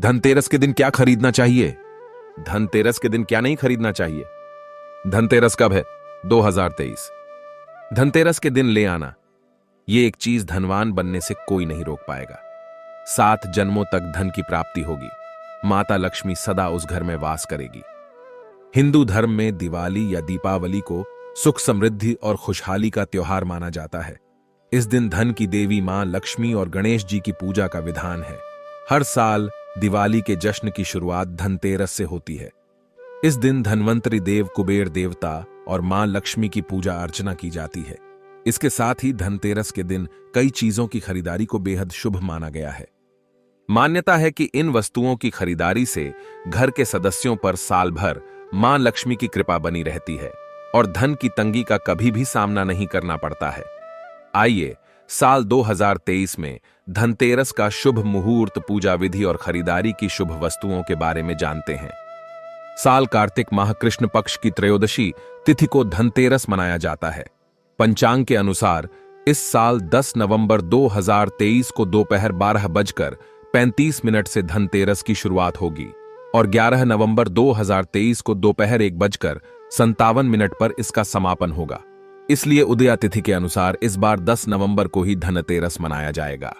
धनतेरस के दिन क्या खरीदना चाहिए? धनतेरस के दिन क्या नहीं खरीदना चाहिए? धनतेरस कब है? 2023। धनतेरस के दिन ले आना ये एक चीज धनवान बनने से कोई नहीं रोक पाएगा। 7 जन्मों तक धन की प्राप्ति होगी। माता लक्ष्मी सदा उस घर में वास करेगी। हिंदू धर्म में दिवाली या दीपावली को सुख समृद्धि और खुशहाली का त्योहार माना जाता है। इस दिन धन की देवी मां लक्ष्मी और गणेश जी की पूजा का विधान है। हर साल दिवाली के जश्न की शुरुआत धनतेरस से होती है। इस दिन धन्वंतरी देव कुबेर देवता और मां लक्ष्मी की पूजा अर्चना की जाती है। इसके साथ ही धनतेरस के दिन कई चीजों की खरीदारी को बेहद शुभ माना गया है। मान्यता है कि इन वस्तुओं की खरीदारी से घर के सदस्यों पर साल भर मां लक्ष्मी की कृपा बनी रहती है और धन की तंगी का कभी भी सामना नहीं करना पड़ता है। आइए साल 2023 में धनतेरस का शुभ मुहूर्त, पूजा विधि और खरीदारी की शुभ वस्तुओं के बारे में जानते हैं। साल कार्तिक माह कृष्ण पक्ष की त्रयोदशी तिथि को धनतेरस मनाया जाता है। पंचांग के अनुसार इस साल 10 नवंबर 2023 को दोपहर 12:35 से धनतेरस की शुरुआत होगी और 11 नवंबर 2023 को दोपहर 1:57 पर इसका समापन होगा। इसलिए उदया तिथि के अनुसार इस बार 10 नवंबर को ही धनतेरस मनाया जाएगा।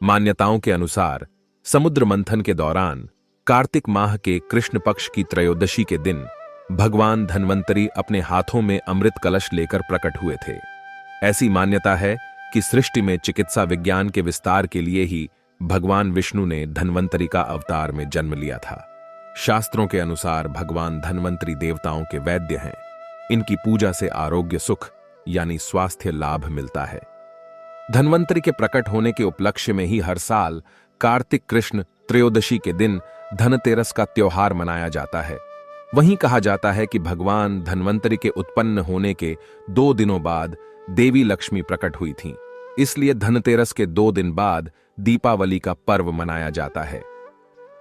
मान्यताओं के अनुसार समुद्र मंथन के दौरान कार्तिक माह के कृष्ण पक्ष की त्रयोदशी के दिन भगवान धन्वंतरी अपने हाथों में अमृत कलश लेकर प्रकट हुए थे। ऐसी मान्यता है कि सृष्टि में चिकित्सा विज्ञान के विस्तार के लिए ही भगवान विष्णु ने धन्वंतरी का अवतार में जन्म लिया था। शास्त्रों के अनुसार भगवान धन्वंतरी देवताओं के वैद्य हैं। इनकी पूजा से आरोग्य सुख यानी स्वास्थ्य लाभ मिलता है। धन्वंतरी के प्रकट होने के उपलक्ष्य में ही हर साल कार्तिक कृष्ण त्रयोदशी के दिन धनतेरस का त्योहार मनाया जाता है। वहीं कहा जाता है कि भगवान धन्वंतरी के उत्पन्न होने के 2 दिनों बाद देवी लक्ष्मी प्रकट हुई थीं। इसलिए धनतेरस के 2 दिन बाद दीपावली का पर्व मनाया जाता है।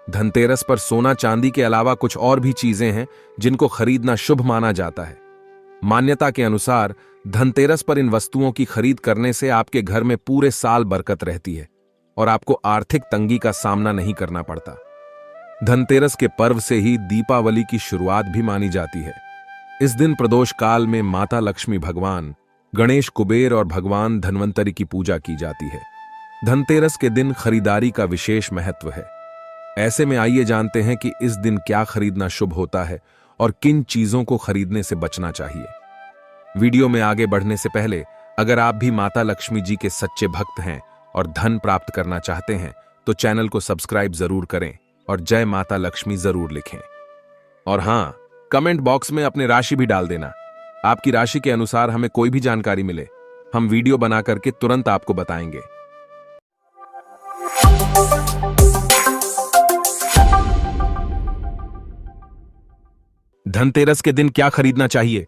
धनतेरस पर सोना चांदी के अलावा कुछ और भी चीजें हैं जिनको खरीदना शुभ माना जाता है। मान्यता के अनुसार धनतेरस पर इन वस्तुओं की खरीद करने से आपके घर में पूरे साल बरकत रहती है और आपको आर्थिक तंगी का सामना नहीं करना पड़ता। धनतेरस के पर्व से ही दीपावली की शुरुआत भी मानी जाती है। इस दिन प्रदोष काल में माता लक्ष्मी, भगवान गणेश, कुबेर और भगवान धन्वंतरी की पूजा की जाती है। धनतेरस के दिन खरीदारी का विशेष महत्व है। ऐसे में आइए जानते हैं कि इस दिन क्या खरीदना शुभ होता है और किन चीजों को खरीदने से बचना चाहिए। वीडियो में आगे बढ़ने से पहले अगर आप भी माता लक्ष्मी जी के सच्चे भक्त हैं और धन प्राप्त करना चाहते हैं तो चैनल को सब्सक्राइब जरूर करें और जय माता लक्ष्मी जरूर लिखें। और हां, कमेंट बॉक्स में अपनी राशि भी डाल देना। आपकी राशि के अनुसार हमें कोई भी जानकारी मिले, हम वीडियो बना करके तुरंत आपको बताएंगे। धनतेरस के दिन क्या खरीदना चाहिए?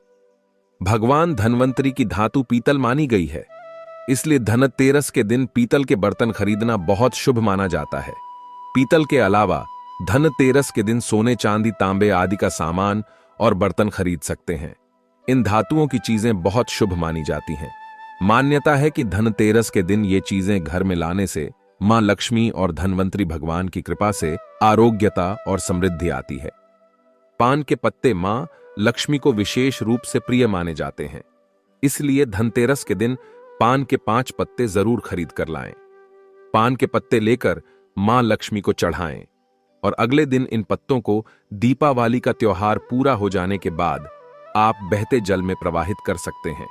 भगवान धन्वंतरी की धातु पीतल मानी गई है, इसलिए धनतेरस के दिन पीतल के बर्तन खरीदना बहुत शुभ माना जाता है। पीतल के अलावा धनतेरस के दिन सोने, चांदी, तांबे आदि का सामान और बर्तन खरीद सकते हैं। इन धातुओं की चीजें बहुत शुभ मानी जाती हैं। मान्यता है कि धनतेरस के दिन ये चीजें घर में लाने से मां लक्ष्मी और धन्वंतरी भगवान की कृपा से आरोग्यता और समृद्धि आती है। पान के पत्ते मां लक्ष्मी को विशेष रूप से प्रिय माने जाते हैं, इसलिए धनतेरस के दिन पान के 5 पत्ते जरूर खरीद कर लाएं। पान के पत्ते लेकर मां लक्ष्मी को चढ़ाएं और अगले दिन इन पत्तों को दीपावली का त्योहार पूरा हो जाने के बाद आप बहते जल में प्रवाहित कर सकते हैं।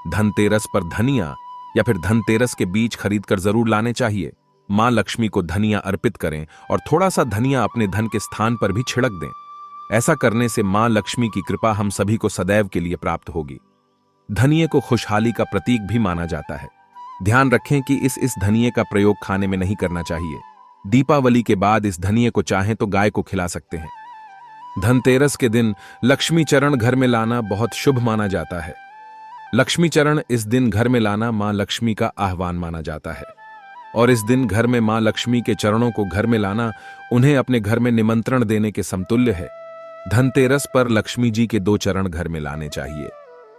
धनतेरस पर धनिया या फिर धनतेरस के बीज खरीदकर जरूर लाने चाहिए। मां लक्ष्मी को धनिया अर्पित करें और थोड़ा सा धनिया अपने धन के स्थान पर भी छिड़क दें। ऐसा करने से मां लक्ष्मी की कृपा हम सभी को सदैव के लिए प्राप्त होगी। धनिये को खुशहाली का प्रतीक भी माना जाता है। ध्यान रखें कि इस धनिये का प्रयोग खाने में नहीं करना चाहिए। दीपावली के बाद इस धनिये को चाहें तो गाय को खिला सकते हैं। धनतेरस के दिन लक्ष्मी चरण घर में लाना बहुत शुभ माना जाता है। लक्ष्मी चरण इस दिन घर में लाना मां लक्ष्मी का आह्वान माना जाता है और इस दिन घर में मां लक्ष्मी के चरणों को घर में लाना उन्हें अपने घर में निमंत्रण देने के समतुल्य है। धनतेरस पर लक्ष्मी जी के 2 चरण घर में लाने चाहिए।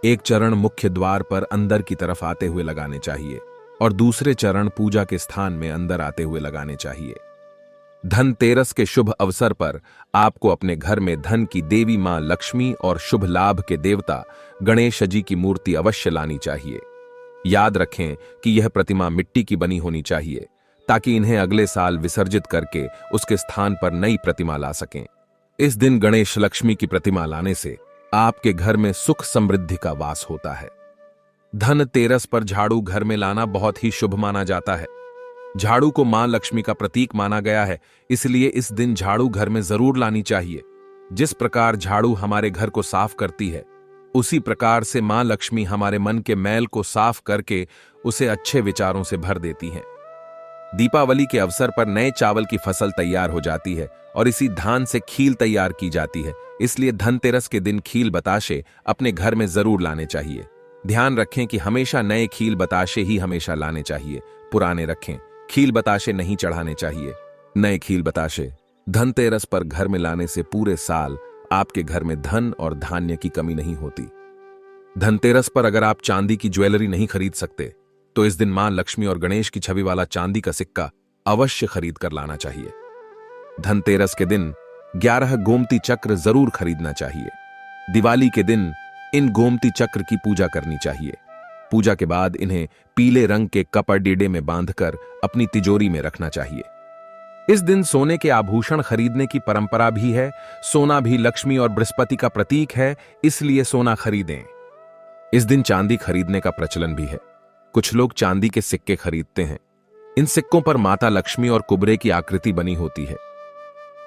एक चरण मुख्य द्वार पर अंदर की तरफ आते हुए लगाने चाहिए और दूसरे चरण पूजा के स्थान में अंदर आते हुए लगाने चाहिए। धनतेरस के शुभ अवसर पर आपको अपने घर में धन की देवी मां लक्ष्मी और शुभ लाभ के देवता गणेश जी की मूर्ति अवश्य लानी चाहिए। याद रखें कि यह प्रतिमा मिट्टी की बनी होनी चाहिए ताकि इन्हें अगले साल विसर्जित करके उसके स्थान पर नई प्रतिमा ला सकें। इस दिन गणेश लक्ष्मी की प्रतिमा लाने से आपके घर में सुख समृद्धि का वास होता है। धनतेरस पर झाड़ू घर में लाना बहुत ही शुभ माना जाता है। झाड़ू को मां लक्ष्मी का प्रतीक माना गया है, इसलिए इस दिन झाड़ू घर में जरूर लानी चाहिए। जिस प्रकार झाड़ू हमारे घर को साफ करती है, उसी प्रकार से मां लक्ष्मी हमारे मन के मैल को साफ करके उसे अच्छे विचारों से भर देती हैं। दीपावली के अवसर पर नए चावल की फसल तैयार हो जाती है और इसी धान से खील तैयार की जाती है, इसलिए धनतेरस के दिन खील बताशे अपने घर में जरूर लाने चाहिए। ध्यान रखें कि हमेशा नए खील बताशे ही हमेशा लाने चाहिए, पुराने रखें। खील बताशे नहीं चढ़ाने चाहिए। नए खील बताशे धनतेरस पर घर में लाने से पूरे साल आपके घर में धन और धान्य की कमी नहीं होती। धनतेरस पर अगर आप चांदी की ज्वेलरी नहीं खरीद सकते तो इस दिन मां लक्ष्मी और गणेश की छवि वाला चांदी का सिक्का अवश्य खरीद कर लाना चाहिए। धनतेरस के दिन 11 गोमती चक्र जरूर खरीदना चाहिए। दिवाली के दिन इन गोमती चक्र की पूजा करनी चाहिए। पूजा के बाद इन्हें पीले रंग के कपड़े में बांधकर अपनी तिजोरी में रखना चाहिए। इस दिन सोने के आभूषण खरीदने की परंपरा भी है। सोना भी लक्ष्मी और बृहस्पति का प्रतीक है, इसलिए सोना खरीदें। इस दिन चांदी खरीदने का प्रचलन भी है। कुछ लोग चांदी के सिक्के खरीदते हैं। इन सिक्कों पर माता लक्ष्मी और कुबेर की आकृति बनी होती है।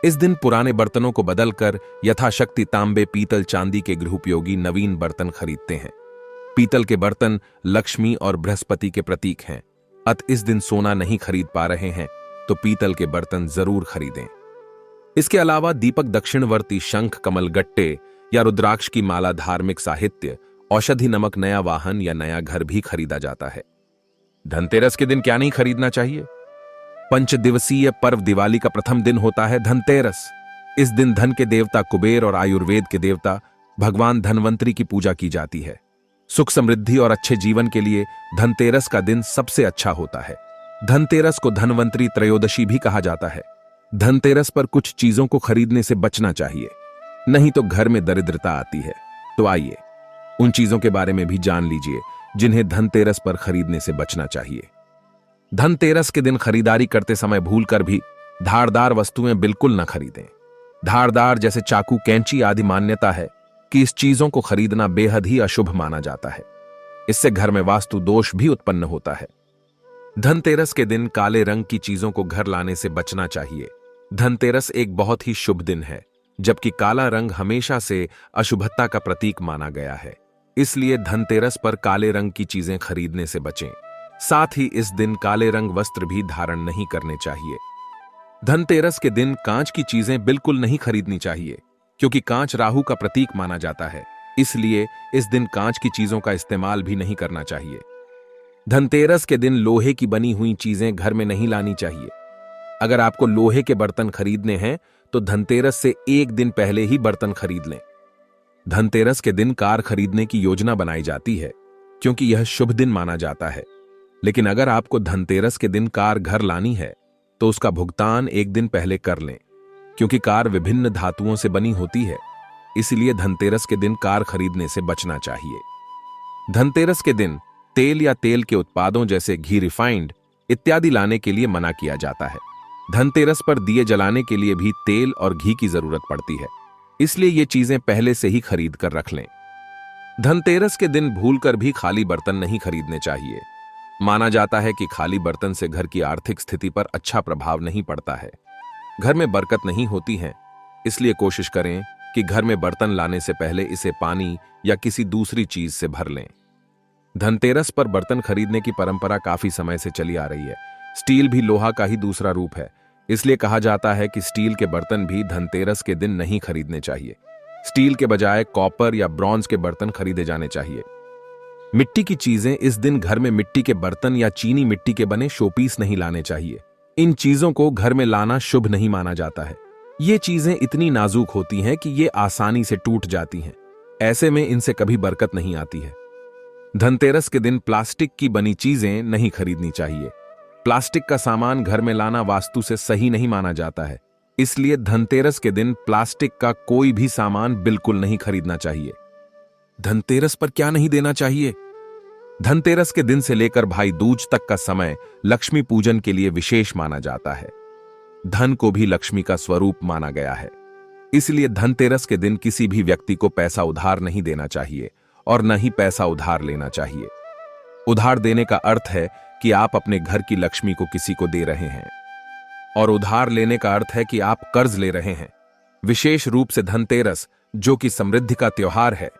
इस दिन पुराने बर्तनों को बदलकर यथाशक्ति तांबे, पीतल, चांदी के गृहोपयोगी नवीन बर्तन खरीदते हैं। पीतल के बर्तन लक्ष्मी और बृहस्पति के प्रतीक हैं। इस दिन सोना नहीं खरीद पा रहे हैं तो पीतल के बर्तन जरूर खरीदें। इसके अलावा दीपक, दक्षिणवर्ती शंख, कमल, गट्टे या रुद्राक्ष की माला, धार्मिक साहित्य, औषधि, नमक, नया वाहन या नया घर भी खरीदा जाता है। धनतेरस के दिन क्या नहीं खरीदना चाहिए? पंचदिवसीय पर्व दिवाली का प्रथम दिन होता है धनतेरस। इस दिन धन के देवता कुबेर और आयुर्वेद के देवता भगवान धनवंतरी की पूजा की जाती है। सुख समृद्धि और अच्छे जीवन के लिए धनतेरस का दिन सबसे अच्छा होता है। धनतेरस को धनवंतरी त्रयोदशी भी कहा जाता है। धनतेरस पर कुछ चीजों को खरीदने से बचना चाहिए, नहीं तो घर में दरिद्रता आती है। तो आइए उन चीजों के बारे में भी जान लीजिए जिन्हें धनतेरस पर खरीदने से बचना चाहिए। धनतेरस के दिन खरीदारी करते समय भूलकर भी धारदार वस्तुएं बिल्कुल न खरीदें। धारदार जैसे चाकू, कैंची आदि मान्यता है कि इस चीजों को खरीदना बेहद ही अशुभ माना जाता है। इससे घर में वास्तु दोष भी उत्पन्न होता है। धनतेरस के दिन काले रंग की चीजों को घर लाने से बचना चाहिए। धनतेरस एक बहुत ही शुभ दिन है, जबकि काला रंग हमेशा से अशुभता का प्रतीक माना गया है। इसलिए धनतेरस पर काले रंग की चीजें खरीदने से बचें। साथ ही इस दिन काले रंग वस्त्र भी धारण नहीं करने चाहिए। धनतेरस के दिन कांच की चीजें बिल्कुल नहीं खरीदनी चाहिए, क्योंकि कांच राहु का प्रतीक माना जाता है। इसलिए इस दिन कांच की चीजों का इस्तेमाल भी नहीं करना चाहिए। धनतेरस के दिन लोहे की बनी हुई चीजें घर में नहीं लानी चाहिए। अगर आपको लोहे के बर्तन खरीदने हैं तो धनतेरस से एक दिन पहले ही बर्तन खरीद लें। धनतेरस के दिन कार खरीदने की योजना बनाई जाती है, क्योंकि यह शुभ दिन माना जाता है। लेकिन अगर आपको धनतेरस के दिन कार घर लानी है तो उसका भुगतान एक दिन पहले कर लें, क्योंकि कार विभिन्न धातुओं से बनी होती है। इसलिए धनतेरस के दिन कार खरीदने से बचना चाहिए। धनतेरस के दिन तेल या तेल के उत्पादों जैसे घी, रिफाइंड इत्यादि लाने के लिए मना किया जाता है। धनतेरस पर दिए जलाने के लिए भी तेल और घी की जरूरत पड़ती है, इसलिए ये चीजें पहले से ही खरीद कर रख लें। धनतेरस के दिन भूलकर भी खाली बर्तन नहीं खरीदने चाहिए। माना जाता है कि खाली बर्तन से घर की आर्थिक स्थिति पर अच्छा प्रभाव नहीं पड़ता है, घर में बरकत नहीं होती है। इसलिए कोशिश करें कि घर में बर्तन लाने से पहले इसे पानी या किसी दूसरी चीज से भर लें। धनतेरस पर बर्तन खरीदने की परंपरा काफी समय से चली आ रही है। स्टील भी लोहा का ही दूसरा रूप है, इसलिए कहा जाता है कि स्टील के बर्तन भी धनतेरस के दिन नहीं खरीदने चाहिए। स्टील के बजाय कॉपर या ब्रॉन्ज के बर्तन खरीदे जाने चाहिए। मिट्टी की चीजें इस दिन घर में मिट्टी के बर्तन या चीनी मिट्टी के बने शोपीस नहीं लाने चाहिए। इन चीजों को घर में लाना शुभ नहीं माना जाता है। ये चीजें इतनी नाजुक होती हैं कि ये आसानी से टूट जाती हैं। ऐसे में इनसे कभी बरकत नहीं आती है। धनतेरस के दिन प्लास्टिक की बनी चीजें नहीं खरीदनी चाहिए। प्लास्टिक का सामान घर में लाना वास्तु से सही नहीं माना जाता है, इसलिए धनतेरस के दिन प्लास्टिक का कोई भी सामान बिल्कुल नहीं खरीदना चाहिए। धनतेरस पर क्या नहीं देना चाहिए? धनतेरस के दिन से लेकर भाई दूज तक का समय लक्ष्मी पूजन के लिए विशेष माना जाता है। धन को भी लक्ष्मी का स्वरूप माना गया है, इसलिए धनतेरस के दिन किसी भी व्यक्ति को पैसा उधार नहीं देना चाहिए और न ही पैसा उधार लेना चाहिए। उधार देने का अर्थ है कि आप अपने घर की लक्ष्मी को किसी को दे रहे हैं, और उधार लेने का अर्थ है कि आप कर्ज ले रहे हैं। विशेष रूप से धनतेरस, जो कि समृद्धि का त्योहार है,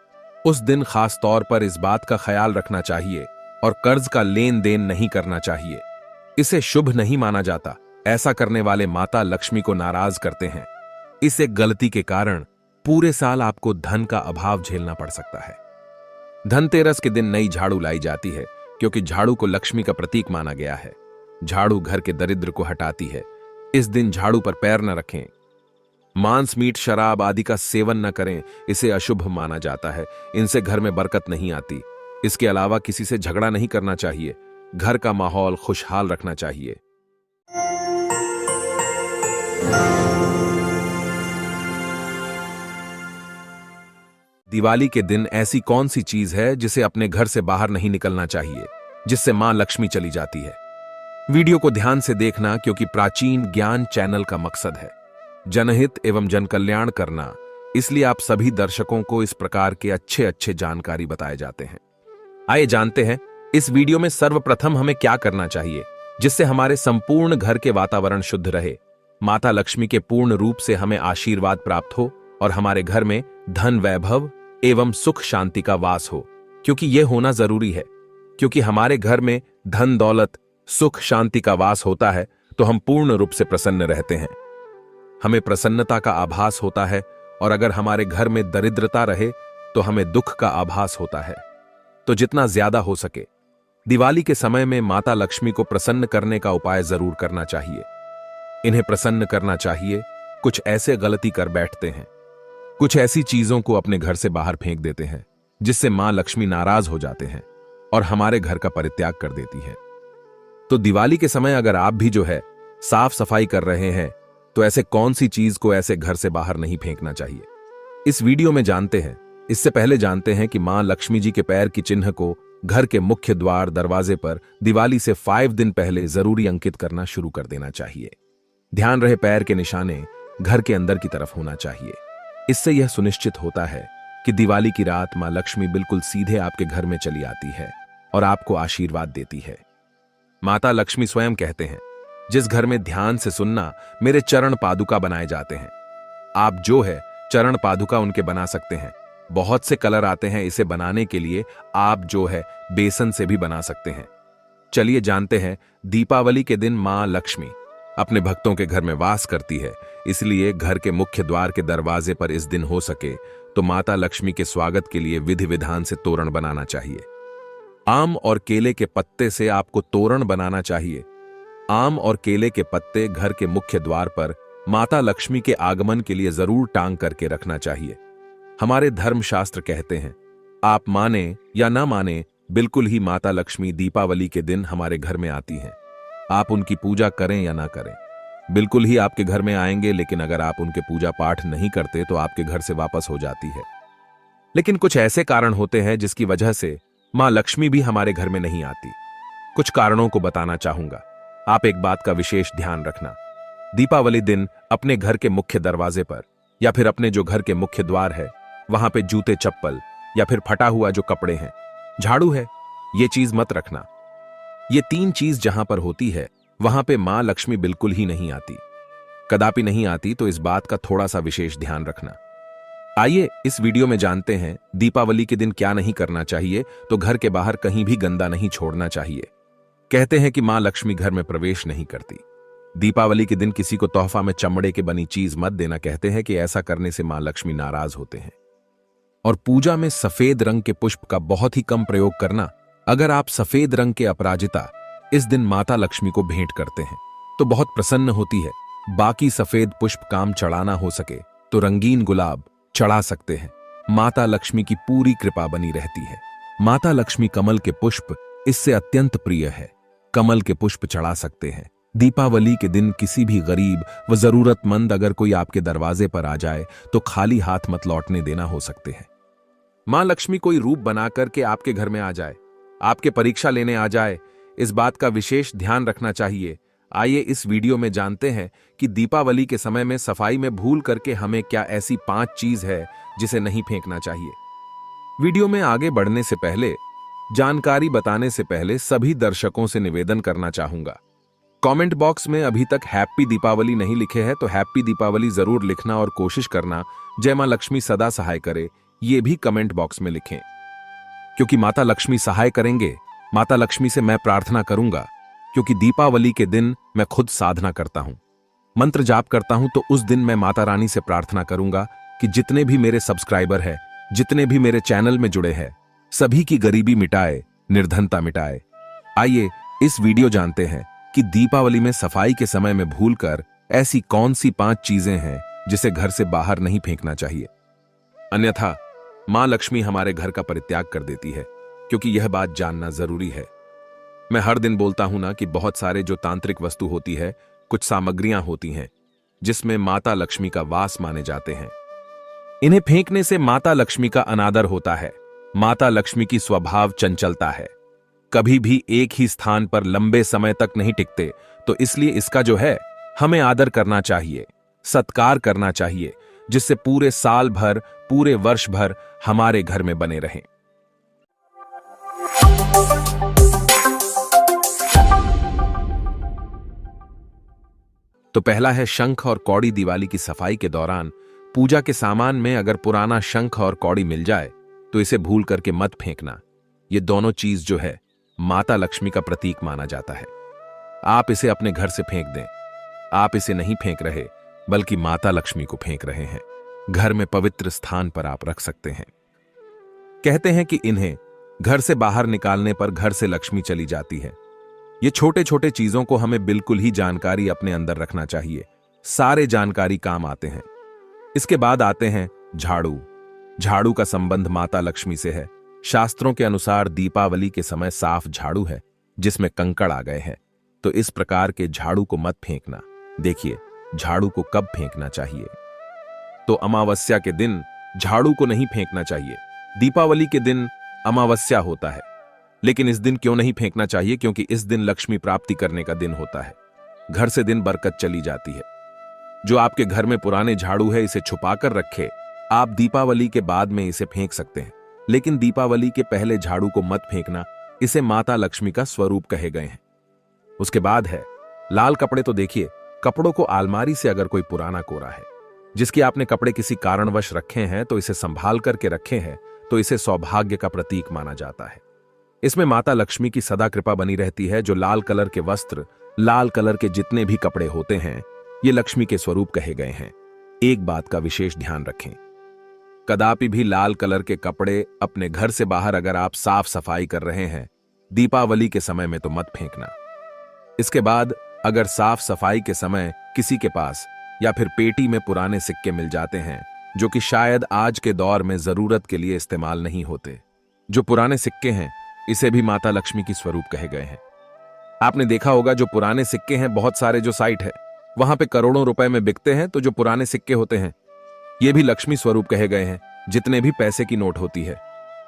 उस दिन खास तौर पर इस बात का ख्याल रखना चाहिए और कर्ज का लेन देन नहीं करना चाहिए। इसे शुभ नहीं माना जाता। ऐसा करने वाले माता लक्ष्मी को नाराज करते हैं। इस एक गलती के कारण पूरे साल आपको धन का अभाव झेलना पड़ सकता है। धनतेरस के दिन नई झाड़ू लाई जाती है, क्योंकि झाड़ू को लक्ष्मी का प्रतीक माना गया है। झाड़ू घर के दरिद्र को हटाती है। इस दिन झाड़ू पर पैर न रखें। मांस, मीट, शराब आदि का सेवन न करें, इसे अशुभ माना जाता है। इनसे घर में बरकत नहीं आती। इसके अलावा किसी से झगड़ा नहीं करना चाहिए। घर का माहौल खुशहाल रखना चाहिए। दिवाली के दिन ऐसी कौन सी चीज है जिसे अपने घर से बाहर नहीं निकलना चाहिए, जिससे मां लक्ष्मी चली जाती है? वीडियो को ध्यान से देखना, क्योंकि प्राचीन ज्ञान चैनल का मकसद है जनहित एवं जन कल्याण करना, इसलिए आप सभी दर्शकों को इस प्रकार के अच्छे अच्छे जानकारी बताए जाते हैं। आइए जानते हैं इस वीडियो में सर्वप्रथम हमें क्या करना चाहिए जिससे हमारे संपूर्ण घर के वातावरण शुद्ध रहे, माता लक्ष्मी के पूर्ण रूप से हमें आशीर्वाद प्राप्त हो और हमारे घर में धन, वैभव एवं सुख शांति का वास हो। क्योंकि यह होना जरूरी है, क्योंकि हमारे घर में धन, दौलत, सुख, शांति का वास होता है तो हम पूर्ण रूप से प्रसन्न रहते हैं। हमें प्रसन्नता का आभास होता है, और अगर हमारे घर में दरिद्रता रहे तो हमें दुख का आभास होता है। तो जितना ज्यादा हो सके दिवाली के समय में माता लक्ष्मी को प्रसन्न करने का उपाय जरूर करना चाहिए। इन्हें प्रसन्न करना चाहिए। कुछ ऐसे गलती कर बैठते हैं, कुछ ऐसी चीजों को अपने घर से बाहर फेंक देते हैं जिससे मां लक्ष्मी नाराज हो जाते हैं और हमारे घर का परित्याग कर देती है। तो दिवाली के समय अगर आप भी जो है साफ सफाई कर रहे हैं, तो ऐसे कौन सी चीज को ऐसे घर से बाहर नहीं फेंकना चाहिए, इस वीडियो में जानते हैं। इससे पहले जानते हैं कि मां लक्ष्मी जी के पैर की चिन्ह को घर के मुख्य द्वार, दरवाजे पर दिवाली से 5 दिन पहले जरूरी अंकित करना शुरू कर देना चाहिए। ध्यान रहे, पैर के निशाने घर के अंदर की तरफ होना चाहिए। इससे यह सुनिश्चित होता है कि दिवाली की रात मां लक्ष्मी बिल्कुल सीधे आपके घर में चली आती है और आपको आशीर्वाद देती है। माता लक्ष्मी स्वयं कहते हैं, जिस घर में ध्यान से सुनना, मेरे चरण पादुका बनाए जाते हैं। आप जो है चरण पादुका उनके बना सकते हैं। बहुत से कलर आते हैं, इसे बनाने के लिए आप जो है बेसन से भी बना सकते हैं। चलिए जानते हैं, दीपावली के दिन मां लक्ष्मी अपने भक्तों के घर में वास करती है, इसलिए घर के मुख्य द्वार के दरवाजे पर इस दिन हो सके तो माता लक्ष्मी के स्वागत के लिए विधि विधान से तोरण बनाना चाहिए। आम और केले के पत्ते से आपको तोरण बनाना चाहिए। आम और केले के पत्ते घर के मुख्य द्वार पर माता लक्ष्मी के आगमन के लिए जरूर टांग करके रखना चाहिए। हमारे धर्मशास्त्र कहते हैं, आप माने या ना माने, बिल्कुल ही माता लक्ष्मी दीपावली के दिन हमारे घर में आती हैं। आप उनकी पूजा करें या ना करें, बिल्कुल ही आपके घर में आएंगे, लेकिन अगर आप उनके पूजा पाठ नहीं करते तो आपके घर से वापस हो जाती है। लेकिन कुछ ऐसे कारण होते हैं जिसकी वजह से मां लक्ष्मी भी हमारे घर में नहीं आती। कुछ कारणों को बताना चाहूंगा। आप एक बात का विशेष ध्यान रखना, दीपावली दिन अपने घर के मुख्य दरवाजे पर या फिर अपने जो घर के मुख्य द्वार है वहां पे जूते, चप्पल या फिर फटा हुआ जो कपड़े हैं, झाड़ू है, ये चीज मत रखना। ये 3 चीज जहां पर होती है वहां पे मां लक्ष्मी बिल्कुल ही नहीं आती, कदापि नहीं आती। तो इस बात का थोड़ा सा विशेष ध्यान रखना। आइए इस वीडियो में जानते हैं दीपावली के दिन क्या नहीं करना चाहिए। तो घर के बाहर कहीं भी गंदा नहीं छोड़ना चाहिए। कहते हैं कि मां लक्ष्मी घर में प्रवेश नहीं करती। दीपावली के दिन किसी को तोहफा में चमड़े के बनी चीज मत देना। कहते हैं कि ऐसा करने से मां लक्ष्मी नाराज होते हैं। और पूजा में सफेद रंग के पुष्प का बहुत ही कम प्रयोग करना। अगर आप सफेद रंग के अपराजिता इस दिन माता लक्ष्मी को भेंट करते हैं तो बहुत प्रसन्न होती है। बाकी सफेद पुष्प काम चढ़ाना हो सके तो रंगीन गुलाब चढ़ा सकते हैं। माता लक्ष्मी की पूरी कृपा बनी रहती है। माता लक्ष्मी कमल के पुष्प इससे अत्यंत प्रिय है। कमल के पुष्प चढ़ा सकते हैं। दीपावली के दिन किसी भी गरीब व जरूरतमंद अगर कोई आपके दरवाजे पर आ जाए तो खाली हाथ मत लौटने देना हो सकते हैं। मां लक्ष्मी कोई रूप बनाकर के आपके घर में आ जाए, आपके परीक्षा लेने आ जाए, इस बात का विशेष ध्यान रखना चाहिए। आइए इस वीडियो में जानते हैं कि दीपावली के समय में सफाई में भूल करके हमें क्या ऐसी 5 चीज है जिसे नहीं फेंकना चाहिए। वीडियो में आगे बढ़ने से पहले, जानकारी बताने से पहले सभी दर्शकों से निवेदन करना चाहूंगा, कमेंट बॉक्स में अभी तक हैप्पी दीपावली नहीं लिखे हैं तो हैप्पी दीपावली जरूर लिखना और कोशिश करना जय मां लक्ष्मी सदा सहाय करे ये भी कमेंट बॉक्स में लिखें, क्योंकि माता लक्ष्मी सहाय करेंगे। माता लक्ष्मी से मैं प्रार्थना करूंगा, क्योंकि दीपावली के दिन मैं खुद साधना करता हूं, मंत्र जाप करता हूं, तो उस दिन मैं माता रानी से प्रार्थना करूंगा कि जितने भी मेरे सब्सक्राइबर हैं, जितने भी मेरे चैनल में जुड़े हैं, सभी की गरीबी मिटाए, निर्धनता मिटाए। आइए इस वीडियो जानते हैं कि दीपावली में सफाई के समय में भूलकर ऐसी कौन सी 5 चीजें हैं जिसे घर से बाहर नहीं फेंकना चाहिए, अन्यथा मां लक्ष्मी हमारे घर का परित्याग कर देती है, क्योंकि यह बात जानना जरूरी है। मैं हर दिन बोलता हूं ना कि बहुत सारे जो तांत्रिक वस्तु होती है, कुछ सामग्रियां होती हैं जिसमें माता लक्ष्मी का वास माने जाते हैं। इन्हें फेंकने से माता लक्ष्मी का अनादर होता है। माता लक्ष्मी की स्वभाव चंचलता है, कभी भी एक ही स्थान पर लंबे समय तक नहीं टिकते, तो इसलिए इसका जो है हमें आदर करना चाहिए, सत्कार करना चाहिए, जिससे पूरे साल भर, पूरे वर्ष भर हमारे घर में बने रहें। तो पहला है शंख और कौड़ी। दिवाली की सफाई के दौरान पूजा के सामान में अगर पुराना शंख और कौड़ी मिल जाए तो इसे भूल करके मत फेंकना। ये दोनों चीज जो है माता लक्ष्मी का प्रतीक माना जाता है। आप इसे अपने घर से फेंक दें। आप इसे नहीं फेंक रहे, बल्कि माता लक्ष्मी को फेंक रहे हैं। घर में पवित्र स्थान पर आप रख सकते हैं। कहते हैं कि इन्हें घर से बाहर निकालने पर घर से लक्ष्मी चली जाती है। ये छोटे छोटे चीजों को हमें बिल्कुल ही जानकारी अपने अंदर रखना चाहिए। सारे जानकारी काम आते हैं। इसके बाद आते हैं झाड़ू। झाड़ू का संबंध माता लक्ष्मी से है। शास्त्रों के अनुसार दीपावली के समय साफ झाड़ू है जिसमें कंकड़ आ गए हैं, तो इस प्रकार के झाड़ू को मत फेंकना। देखिए, झाड़ू को कब फेंकना चाहिए, तो अमावस्या के दिन झाड़ू को नहीं फेंकना चाहिए। दीपावली के दिन अमावस्या होता है, लेकिन इस दिन क्यों नहीं फेंकना चाहिए? क्योंकि इस दिन लक्ष्मी प्राप्ति करने का दिन होता है। घर से दिन बरकत चली जाती है। जो आपके घर में पुराने झाड़ू है, इसे छुपाकर रखे। आप दीपावली के बाद में इसे फेंक सकते हैं, लेकिन दीपावली के पहले झाड़ू को मत फेंकना। इसे माता लक्ष्मी का स्वरूप कहे गए हैं। उसके बाद है लाल कपड़े। तो देखिए, कपड़ों को अलमारी से अगर कोई पुराना कोरा है, जिसके आपने कपड़े किसी कारणवश रखे हैं, तो इसे संभाल करके रखे हैं, तो इसे सौभाग्य का प्रतीक माना जाता है। इसमें माता लक्ष्मी की सदा कृपा बनी रहती है। जो लाल कलर के वस्त्र, लाल कलर के जितने भी कपड़े होते हैं, ये लक्ष्मी के स्वरूप कहे गए हैं। एक बात का विशेष ध्यान रखें, कदापि भी लाल कलर के कपड़े अपने घर से बाहर अगर आप साफ सफाई कर रहे हैं दीपावली के समय में, तो मत फेंकना। इसके बाद अगर साफ सफाई के समय किसी के पास या फिर पेटी में पुराने सिक्के मिल जाते हैं, जो कि शायद आज के दौर में जरूरत के लिए इस्तेमाल नहीं होते, जो पुराने सिक्के हैं, इसे भी माता लक्ष्मी की स्वरूप कहे गए हैं। आपने देखा होगा, जो पुराने सिक्के हैं, बहुत सारे जो साइट है वहां पे करोड़ों रुपए में बिकते हैं, तो जो पुराने सिक्के होते हैं ये भी लक्ष्मी स्वरूप कहे गए हैं। जितने भी पैसे की नोट होती है,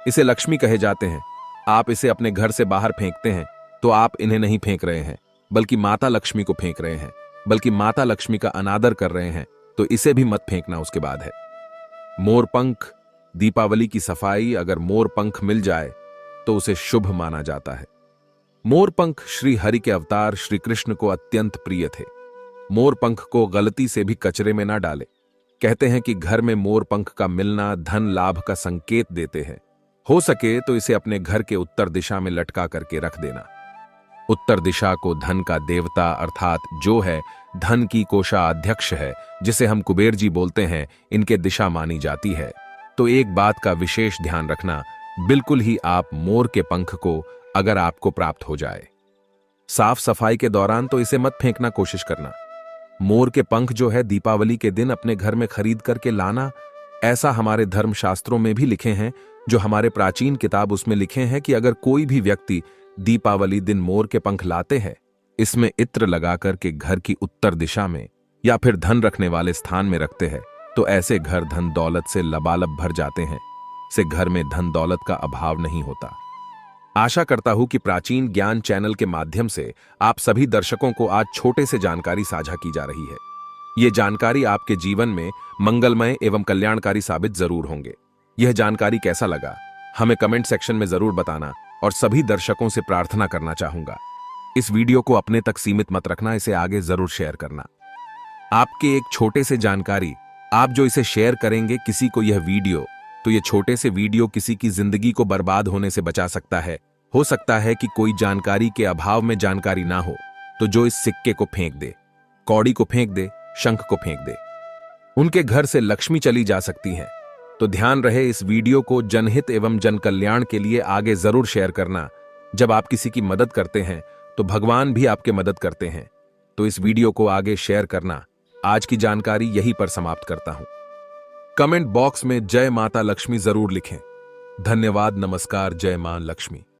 इसे लक्ष्मी कहे जाते हैं। आप इसे अपने घर से बाहर फेंकते हैं, तो आप इन्हें नहीं फेंक रहे हैं, बल्कि माता लक्ष्मी को फेंक रहे हैं, बल्कि माता लक्ष्मी का अनादर कर रहे हैं, तो इसे भी मत फेंकना। उसके बाद है मोरपंख। दीपावली की सफाई अगर मोरपंख मिल जाए तो उसे शुभ माना जाता है। मोरपंख श्री हरि के अवतार श्री कृष्ण को अत्यंत प्रिय थे। मोरपंख को गलती से भी कचरे में ना डाले। कहते हैं कि घर में मोरपंख का मिलना धन लाभ का संकेत देते हैं। हो सके तो इसे अपने घर के उत्तर दिशा में लटका करके रख देना। उत्तर दिशा को धन का देवता अर्थात जो है धन की कोषाध्यक्ष है, जिसे हम कुबेर जी बोलते हैं, इनके दिशा मानी जाती है। तो एक बात का विशेष ध्यान रखना, बिल्कुल ही आप मोर के पंख को अगर आपको प्राप्त हो जाए साफ सफाई के दौरान, तो इसे मत फेंकना, कोशिश करना। मोर के पंख जो है दीपावली के दिन अपने घर में खरीद करके लाना, ऐसा हमारे धर्मशास्त्रों में भी लिखे हैं। जो हमारे प्राचीन किताब उसमें लिखे हैं कि अगर कोई भी व्यक्ति दीपावली दिन मोर के पंख लाते हैं, इसमें इत्र लगा करके घर की उत्तर दिशा में या फिर धन रखने वाले स्थान में रखते हैं, तो ऐसे घर धन दौलत से लबालब भर जाते हैं, से घर में धन दौलत का अभाव नहीं होता। आशा करता हूं कि प्राचीन ज्ञान चैनल के माध्यम से आप सभी दर्शकों को आज छोटे से जानकारी साझा की जा रही है। यह जानकारी आपके जीवन में मंगलमय एवं कल्याणकारी साबित जरूर होंगे। यह जानकारी कैसा लगा हमें कमेंट सेक्शन में जरूर बताना, और सभी दर्शकों से प्रार्थना करना चाहूंगा, इस वीडियो को अपने तक सीमित मत रखना, इसे आगे जरूर शेयर करना। आपके एक छोटे से जानकारी, आप जो इसे शेयर करेंगे किसी को यह वीडियो, तो यह छोटे से वीडियो किसी की जिंदगी को बर्बाद होने से बचा सकता है। हो सकता है कि कोई जानकारी के अभाव में जानकारी ना हो, तो जो इस सिक्के को फेंक दे, कौड़ी को फेंक दे, शंख को फेंक दे, उनके घर से लक्ष्मी चली जा सकती है। तो ध्यान रहे, इस वीडियो को जनहित एवं जन कल्याण के लिए आगे जरूर शेयर करना। जब आप किसी की मदद करते हैं तो भगवान भी आपके मदद करते हैं, तो इस वीडियो को आगे शेयर करना। आज की जानकारी यहीं पर समाप्त करता हूं। कमेंट बॉक्स में जय माता लक्ष्मी जरूर लिखें। धन्यवाद, नमस्कार, जय मां लक्ष्मी।